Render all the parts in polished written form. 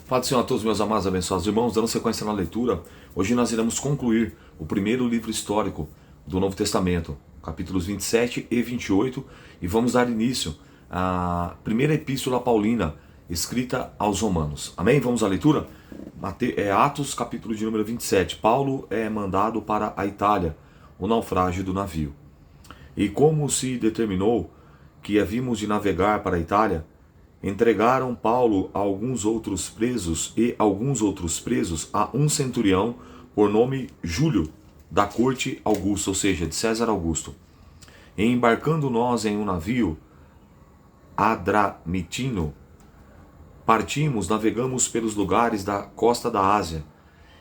Fala do Senhor a todos, meus amados abençoados irmãos, dando sequência na leitura. Hoje nós iremos concluir o primeiro livro histórico do Novo Testamento, capítulos 27 e 28, e vamos dar início à primeira epístola paulina, escrita aos Romanos. Amém? Vamos à leitura? Atos, capítulo de número 27. Paulo é mandado para a Itália, o naufrágio do navio. E como se determinou que havíamos de navegar para a Itália, entregaram Paulo a alguns outros presos a um centurião por nome Júlio, da corte Augusta, ou seja, de César Augusto. E embarcando nós em um navio adramitino, partimos, navegamos pelos lugares da costa da Ásia,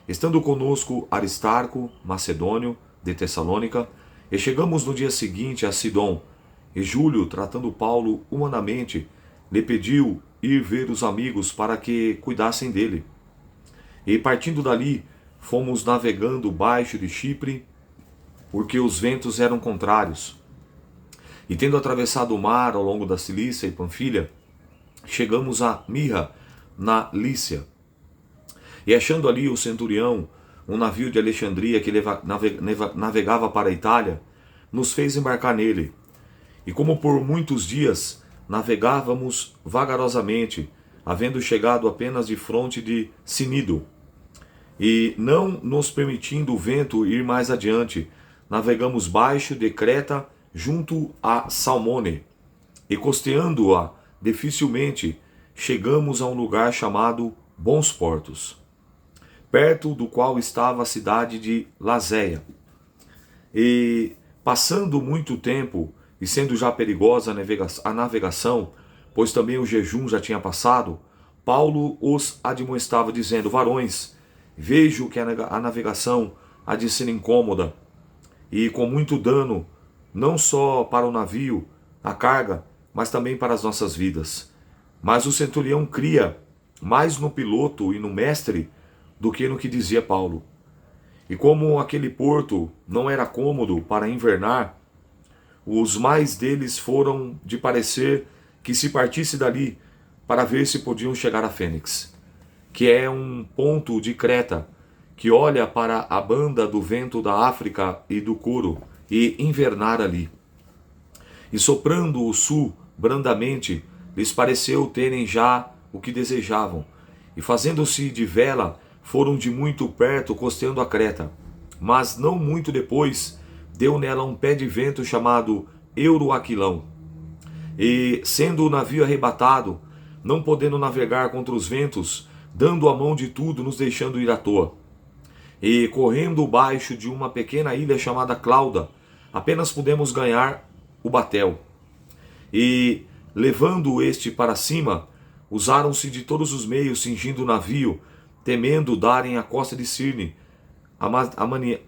estando conosco Aristarco, macedônio, de Tessalônica, e chegamos no dia seguinte a Sidom. E Júlio, tratando Paulo humanamente, lhe pediu ir ver os amigos para que cuidassem dele. E partindo dali, fomos navegando baixo de Chipre, porque os ventos eram contrários. E tendo atravessado o mar ao longo da Cilícia e Panfilha, chegamos a Mirra, na Lícia. E achando ali o centurião, um navio de Alexandria que navegava para a Itália, nos fez embarcar nele. E como por muitos dias navegávamos vagarosamente, havendo chegado apenas de fronte de Cnido, e não nos permitindo o vento ir mais adiante, navegamos baixo de Creta junto a Salmone, e costeando-a dificilmente, chegamos a um lugar chamado Bons Portos, perto do qual estava a cidade de Lazéia. E passando muito tempo, e sendo já perigosa a navegação, pois também o jejum já tinha passado, Paulo os admoestava, dizendo: varões, vejo que a navegação há de ser incômoda, e com muito dano, não só para o navio, a carga, mas também para as nossas vidas. Mas o centurião cria mais no piloto e no mestre do que no que dizia Paulo. E como aquele porto não era cômodo para invernar, os mais deles foram de parecer que se partisse dali para ver se podiam chegar a Fênix, que é um ponto de Creta que olha para a banda do vento da África e do Curo, e invernar ali. E soprando o sul brandamente, lhes pareceu terem já o que desejavam, e fazendo-se de vela, foram de muito perto costeando a Creta. Mas não muito depois, deu nela um pé de vento chamado Euroaquilão. E, sendo o navio arrebatado, não podendo navegar contra os ventos, dando a mão de tudo, nos deixando ir à toa. E, correndo baixo de uma pequena ilha chamada Clauda, apenas pudemos ganhar o batel. E, levando este para cima, usaram-se de todos os meios, cingindo o navio, temendo darem à costa de Cirne,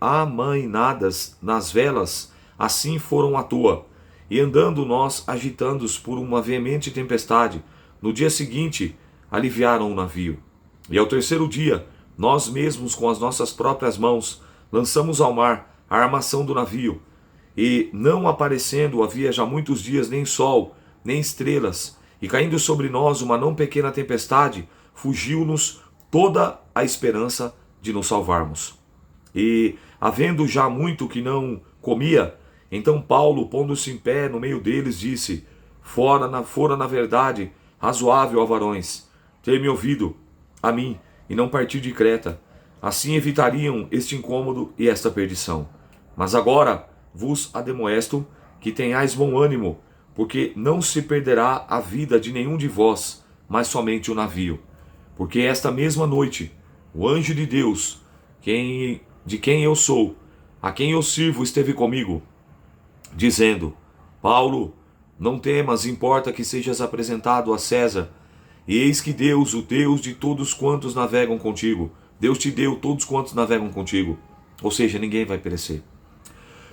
amainadas nas velas, assim foram à toa, e andando nós agitando-os por uma veemente tempestade, no dia seguinte aliviaram o navio. E ao terceiro dia, nós mesmos com as nossas próprias mãos lançamos ao mar a armação do navio, e não aparecendo havia já muitos dias nem sol, nem estrelas, e caindo sobre nós uma não pequena tempestade, fugiu-nos toda a esperança de nos salvarmos. E, havendo já muito que não comia, então Paulo, pondo-se em pé no meio deles, disse: fora na verdade razoável, ó varões, ter-me ouvido a mim, e não partir de Creta. Assim evitariam este incômodo e esta perdição. Mas agora vos ademoesto que tenhais bom ânimo, porque não se perderá a vida de nenhum de vós, mas somente o navio. Porque esta mesma noite, o anjo de Deus, de quem eu sou, a quem eu sirvo, esteve comigo, dizendo: Paulo, não temas, importa que sejas apresentado a César, e eis que Deus, o Deus de todos quantos navegam contigo, Deus te deu todos quantos navegam contigo, ou seja, ninguém vai perecer.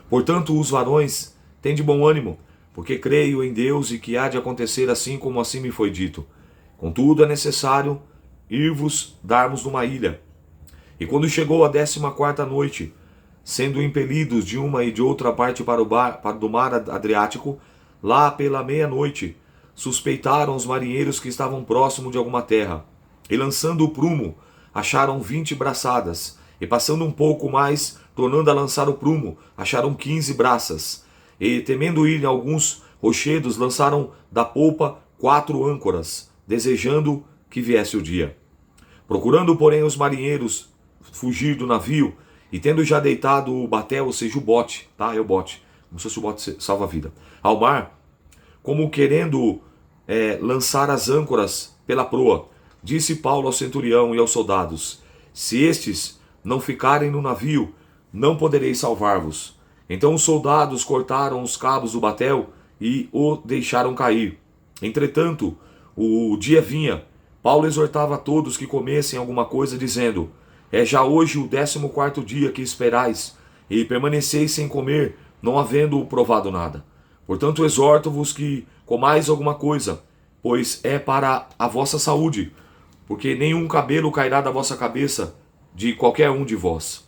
Portanto, os varões, têm de bom ânimo, porque creio em Deus e que há de acontecer assim como assim me foi dito. Contudo, é necessário ir-vos darmos numa ilha. E quando chegou a 14ª noite, sendo impelidos de uma e de outra parte para do mar Adriático, lá pela meia-noite, suspeitaram os marinheiros que estavam próximo de alguma terra. E lançando o prumo, acharam 20 braçadas. E passando um pouco mais, tornando a lançar o prumo, acharam 15 braças. E temendo ir em alguns rochedos, lançaram da polpa 4 âncoras, desejando que viesse o dia. Procurando, porém, os marinheiros fugir do navio, e tendo já deitado o batel, ou seja, o bote, tá? É o bote, como se fosse o bote salva-vida, ao mar, como querendo lançar as âncoras pela proa, disse Paulo ao centurião e aos soldados: se estes não ficarem no navio, não poderei salvar-vos. Então os soldados cortaram os cabos do batel e o deixaram cair. Entretanto, o dia vinha. Paulo exortava a todos que comessem alguma coisa, dizendo: é já hoje o 14º dia que esperais, e permaneceis sem comer, não havendo provado nada. Portanto, exorto-vos que comais alguma coisa, pois é para a vossa saúde, porque nenhum cabelo cairá da vossa cabeça de qualquer um de vós.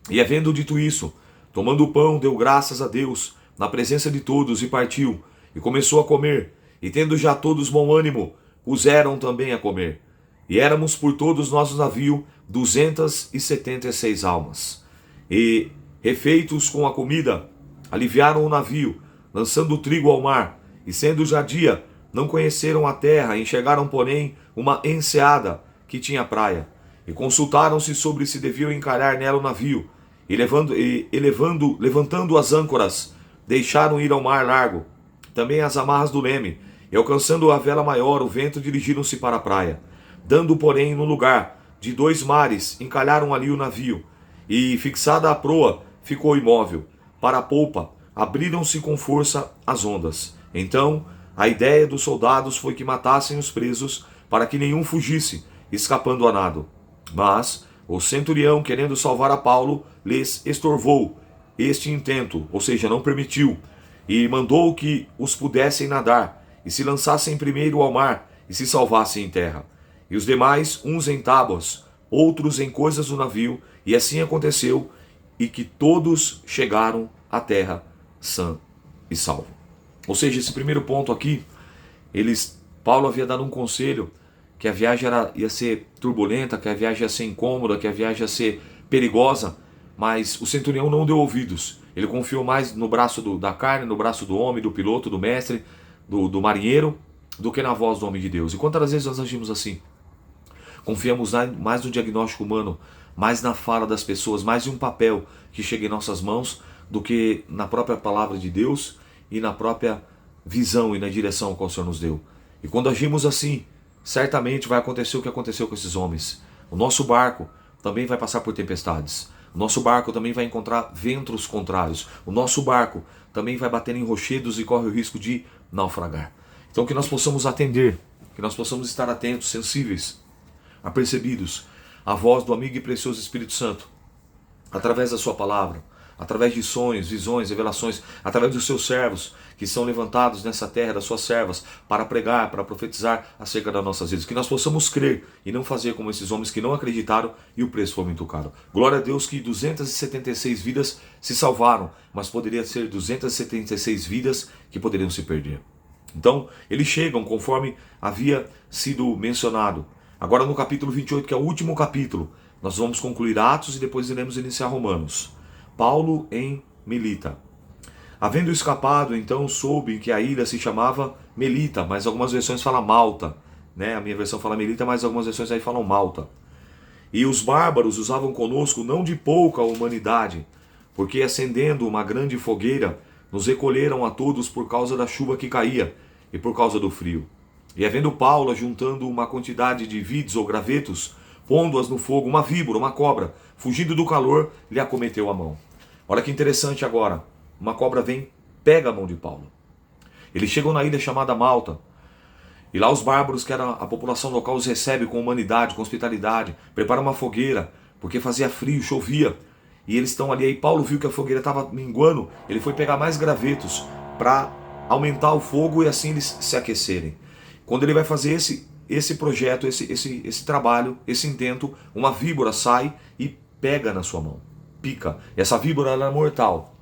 E havendo dito isso, tomando o pão, deu graças a Deus, na presença de todos, e partiu, e começou a comer, e tendo já todos bom ânimo, puseram também a comer. E éramos por todos nós no navio 276 almas. E, refeitos com a comida, aliviaram o navio, lançando o trigo ao mar, e sendo já dia, não conheceram a terra, enxergaram, porém, uma enseada que tinha praia, e consultaram-se sobre se deviam encalhar nela o navio, e levantando as âncoras, deixaram ir ao mar largo, também as amarras do leme, e alcançando a vela maior, o vento, dirigiram-se para a praia. Dando, porém, no lugar de 2 mares, encalharam ali o navio, e, fixada a proa, ficou imóvel. Para a polpa, abriram-se com força as ondas. Então, a ideia dos soldados foi que matassem os presos, para que nenhum fugisse, escapando a nado. Mas o centurião, querendo salvar a Paulo, lhes estorvou este intento, ou seja, não permitiu, e mandou que os pudessem nadar, e se lançassem primeiro ao mar, e se salvassem em terra. E os demais, uns em tábuas, outros em coisas do navio, e assim aconteceu, e que todos chegaram à terra sã e salvo. Ou seja, esse primeiro ponto aqui, Paulo havia dado um conselho, que a viagem ia ser turbulenta, que a viagem ia ser incômoda, que a viagem ia ser perigosa, mas o centurião não deu ouvidos. Ele confiou mais no braço da carne, no braço do homem, do piloto, do mestre, do marinheiro, do que na voz do homem de Deus. E quantas vezes nós agimos assim? Confiamos mais no diagnóstico humano, mais na fala das pessoas, mais em um papel que chega em nossas mãos, do que na própria palavra de Deus e na própria visão e na direção que o Senhor nos deu. E quando agimos assim, certamente vai acontecer o que aconteceu com esses homens. O nosso barco também vai passar por tempestades. O nosso barco também vai encontrar ventos contrários. O nosso barco também vai bater em rochedos e corre o risco de naufragar. Então que nós possamos atender, que nós possamos estar atentos, sensíveis, apercebidos à voz do amigo e precioso Espírito Santo, através da sua palavra, através de sonhos, visões, revelações, através dos seus servos que são levantados nessa terra, das suas servas, para pregar, para profetizar acerca das nossas vidas. Que nós possamos crer e não fazer como esses homens que não acreditaram e o preço foi muito caro. Glória a Deus que 276 vidas se salvaram, mas poderia ser 276 vidas que poderiam se perder. Então, eles chegam conforme havia sido mencionado. Agora no capítulo 28, que é o último capítulo, nós vamos concluir Atos e depois iremos iniciar Romanos. Paulo em Melita. Havendo escapado, então soube que a ilha se chamava Melita, mas algumas versões falam Malta, né? A minha versão fala Melita, mas algumas versões aí falam Malta. E os bárbaros usavam conosco não de pouca humanidade, porque acendendo uma grande fogueira, nos recolheram a todos por causa da chuva que caía e por causa do frio. E havendo Paulo juntando uma quantidade de vides ou gravetos, pondo-as no fogo, uma víbora, uma cobra, fugindo do calor, lhe acometeu a mão. Olha que interessante agora. Uma cobra vem, pega a mão de Paulo. Eles chegam na ilha chamada Malta. E lá os bárbaros, que era a população local, os recebe com humanidade, com hospitalidade. Prepara uma fogueira, porque fazia frio, chovia. E eles estão ali. Aí Paulo viu que a fogueira estava minguando. Ele foi pegar mais gravetos para aumentar o fogo e assim eles se aquecerem. Quando ele vai fazer esse projeto, esse trabalho, esse intento, uma víbora sai e pega na sua mão. Pica. E essa víbora ela é mortal.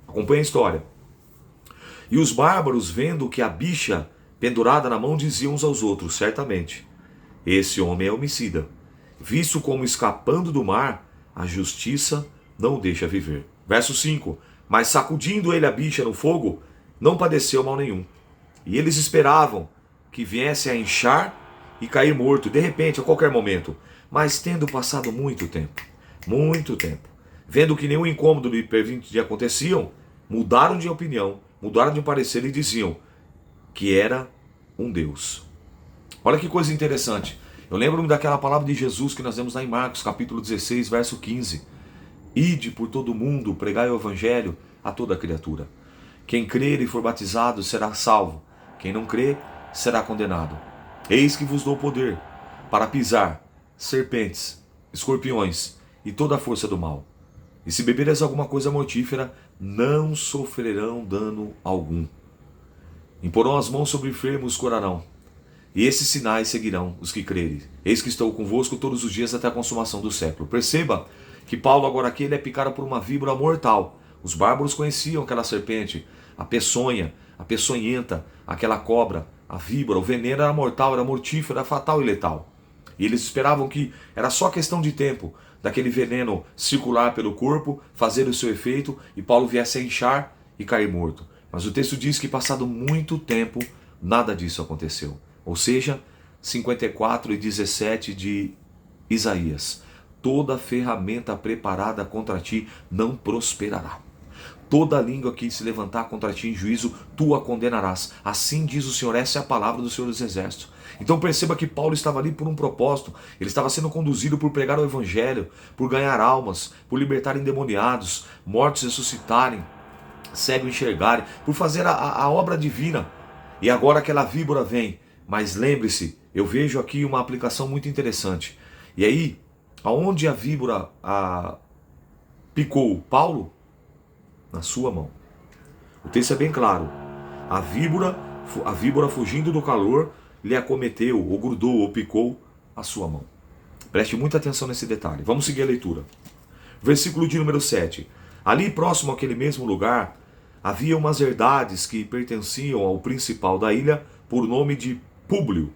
Acompanhe a história. E os bárbaros, vendo que a bicha pendurada na mão, diziam uns aos outros, certamente, Esse homem é homicida. Visto como escapando do mar, a justiça não o deixa viver. Verso 5. Mas sacudindo ele a bicha no fogo, não padeceu mal nenhum. E eles esperavam que viesse a inchar e cair morto, de repente, a qualquer momento. Mas tendo passado muito tempo, vendo que nenhum incômodo lhe aconteciam, mudaram de opinião, mudaram de parecer e diziam que era um Deus. Olha que coisa interessante. Eu lembro-me daquela palavra de Jesus que nós vemos lá em Marcos, capítulo 16, verso 15. Ide por todo o mundo, pregai o evangelho a toda criatura. Quem crer e for batizado será salvo. Quem não crer será condenado. Eis que vos dou poder para pisar serpentes, escorpiões e toda a força do mal. E se beberes alguma coisa mortífera, não sofrerão dano algum. Imporão as mãos sobre enfermos, curarão. E esses sinais seguirão os que crerem. Eis que estou convosco todos os dias até a consumação do século. Perceba que Paulo agora aqui ele é picado por uma víbora mortal. Os bárbaros conheciam aquela serpente, a peçonha, a peçonhenta, aquela cobra, a víbora. O veneno era mortal, era mortífero, era fatal e letal. E eles esperavam que era só questão de tempo daquele veneno circular pelo corpo, fazer o seu efeito e Paulo viesse a inchar e cair morto. Mas o texto diz que passado muito tempo, nada disso aconteceu. Ou seja, 54:17 de Isaías. Toda ferramenta preparada contra ti não prosperará. Toda língua que se levantar contra ti em juízo, tu a condenarás. Assim diz o Senhor, essa é a palavra do Senhor dos Exércitos. Então perceba que Paulo estava ali por um propósito. Ele estava sendo conduzido por pregar o Evangelho, por ganhar almas, por libertar endemoniados, mortos ressuscitarem, cegos enxergarem, por fazer a obra divina. E agora aquela víbora vem. Mas lembre-se, eu vejo aqui uma aplicação muito interessante. E aí, aonde a víbora picou Paulo? Na sua mão. O texto é bem claro. A víbora fugindo do calor, lhe acometeu, ou grudou, ou picou a sua mão. Preste muita atenção nesse detalhe. Vamos seguir a leitura. Versículo de número 7. Ali próximo àquele mesmo lugar, havia umas herdades que pertenciam ao principal da ilha, por nome de Públio,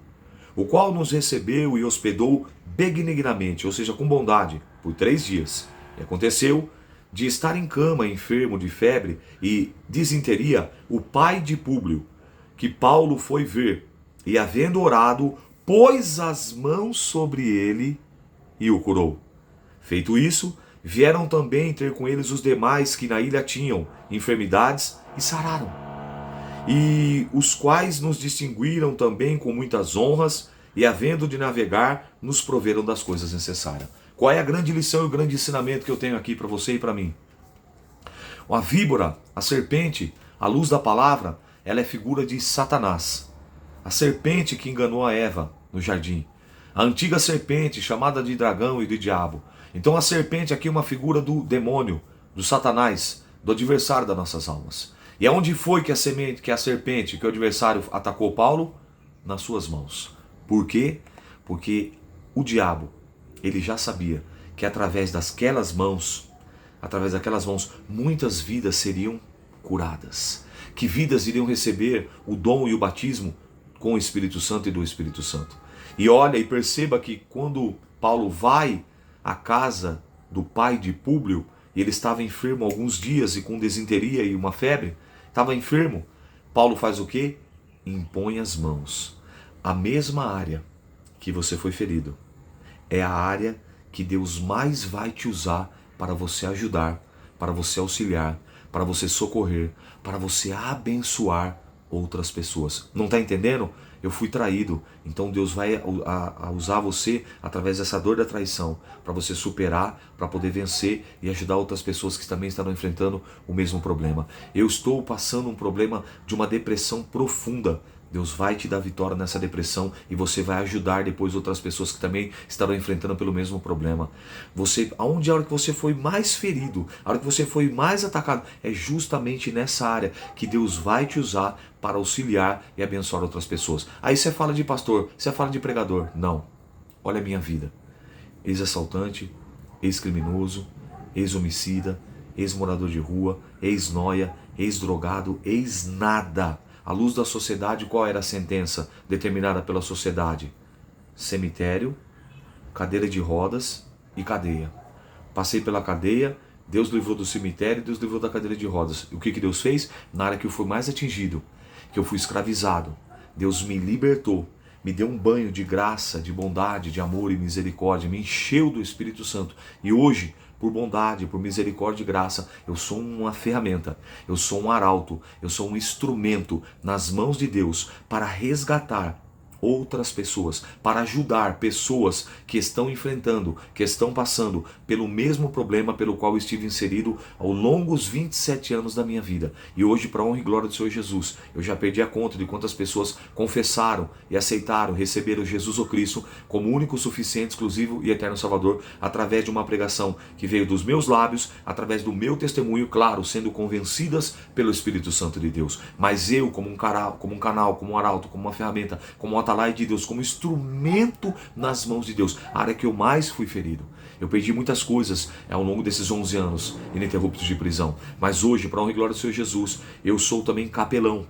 o qual nos recebeu e hospedou benignamente, ou seja, com bondade, por 3 dias. E aconteceu de estar em cama, enfermo de febre e disenteria, o pai de Públio, que Paulo foi ver, e havendo orado, pôs as mãos sobre ele e o curou. Feito isso, vieram também ter com eles os demais que na ilha tinham enfermidades e sararam. E os quais nos distinguiram também com muitas honras, e havendo de navegar, nos proveram das coisas necessárias. Qual é a grande lição e o grande ensinamento que eu tenho aqui para você e para mim? A víbora, a serpente, à luz da palavra, ela é figura de Satanás. A serpente que enganou a Eva no jardim. A antiga serpente, chamada de dragão e de diabo. Então a serpente aqui é uma figura do demônio, do Satanás, do adversário das nossas almas. E aonde foi que a serpente, que o adversário atacou Paulo? Nas suas mãos. Por quê? Porque o diabo, ele já sabia que através daquelas mãos, muitas vidas seriam curadas. Que vidas iriam receber o dom e o batismo com o Espírito Santo e do Espírito Santo. E olha e perceba que quando Paulo vai à casa do pai de Públio, e ele estava enfermo alguns dias e com desinteria e uma febre, estava enfermo, Paulo faz o quê? Impõe as mãos. A mesma área que você foi ferido é a área que Deus mais vai te usar para você ajudar, para você auxiliar, para você socorrer, para você abençoar outras pessoas. Não está entendendo? Eu fui traído, então Deus vai usar você através dessa dor da traição para você superar, para poder vencer e ajudar outras pessoas que também estarão enfrentando o mesmo problema. Eu estou passando um problema de uma depressão profunda. Deus vai te dar vitória nessa depressão e você vai ajudar depois outras pessoas que também estarão enfrentando pelo mesmo problema. Aonde é a hora que você foi mais ferido, a hora que você foi mais atacado, é justamente nessa área que Deus vai te usar para auxiliar e abençoar outras pessoas. Aí você fala de pastor, você fala de pregador. Não. Olha a minha vida. Ex-assaltante, ex-criminoso, ex-homicida, ex-morador de rua, ex-noia, ex-drogado, ex-nada. À luz da sociedade, qual era a sentença determinada pela sociedade? cemitério, cadeira de rodas e cadeia. Passei pela cadeia, Deus livrou do cemitério, Deus livrou da cadeira de rodas. E o que Deus fez? Na área que eu fui mais atingido, que eu fui escravizado, Deus me libertou, me deu um banho de graça, de bondade, de amor e misericórdia, me encheu do Espírito Santo. E hoje, por bondade, por misericórdia e graça, eu sou uma ferramenta, eu sou um arauto, eu sou um instrumento nas mãos de Deus para resgatar outras pessoas, para ajudar pessoas que estão enfrentando, que estão passando pelo mesmo problema pelo qual eu estive inserido ao longo dos 27 anos da minha vida. E hoje, para a honra e glória do Senhor Jesus, eu já perdi a conta de quantas pessoas confessaram e aceitaram, receberam Jesus ou Cristo como único, suficiente, exclusivo e eterno Salvador, através de uma pregação que veio dos meus lábios, através do meu testemunho, claro, sendo convencidas pelo Espírito Santo de Deus. Mas eu, como um canal, como um arauto, como uma ferramenta, como um atalai de Deus, como instrumento nas mãos de Deus, a área que eu mais fui ferido. Eu perdi muitas coisas ao longo desses 11 anos ininterruptos de prisão, mas hoje, para a honra e glória do Senhor Jesus, eu sou também capelão.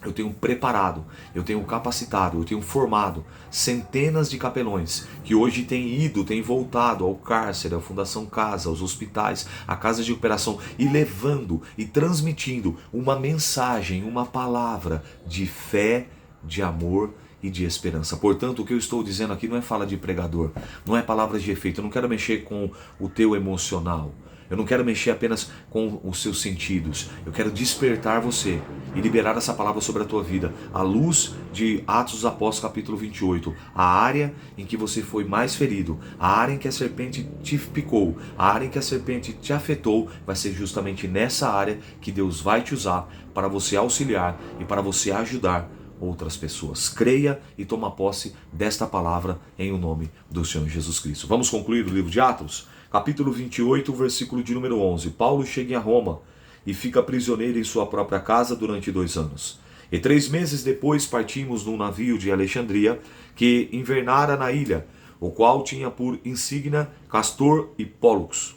Eu tenho preparado, eu tenho capacitado, eu tenho formado centenas de capelões que hoje têm voltado ao cárcere, à Fundação Casa, aos hospitais, à casa de recuperação e levando e transmitindo uma mensagem, uma palavra de fé, de amor e de esperança. Portanto, o que eu estou dizendo aqui não é fala de pregador, não é palavras de efeito. Eu não quero mexer com o teu emocional. Eu não quero mexer apenas com os seus sentidos. Eu quero despertar você e liberar essa palavra sobre a tua vida. À luz de Atos dos Apóstolos, capítulo 28. A área em que você foi mais ferido, a área em que a serpente te picou, a área em que a serpente te afetou, vai ser justamente nessa área que Deus vai te usar para você auxiliar e para você ajudar outras pessoas. Creia e toma posse desta palavra em o nome do Senhor Jesus Cristo. Vamos concluir o livro de Atos? Capítulo 28, versículo de número 11. Paulo chega em Roma e fica prisioneiro em sua própria casa durante 2 anos. E 3 meses depois partimos num navio de Alexandria que invernara na ilha, o qual tinha por insígnia Castor e Pólux.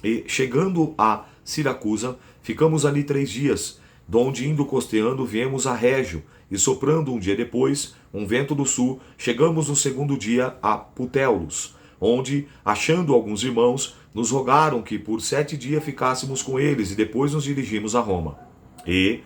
E chegando a Siracusa, ficamos ali 3 dias, donde indo costeando viemos a Régio, e soprando um dia depois, um vento do sul, chegamos no 2º dia a Putéolos, onde, achando alguns irmãos, nos rogaram que por 7 dias ficássemos com eles e depois nos dirigimos a Roma. E,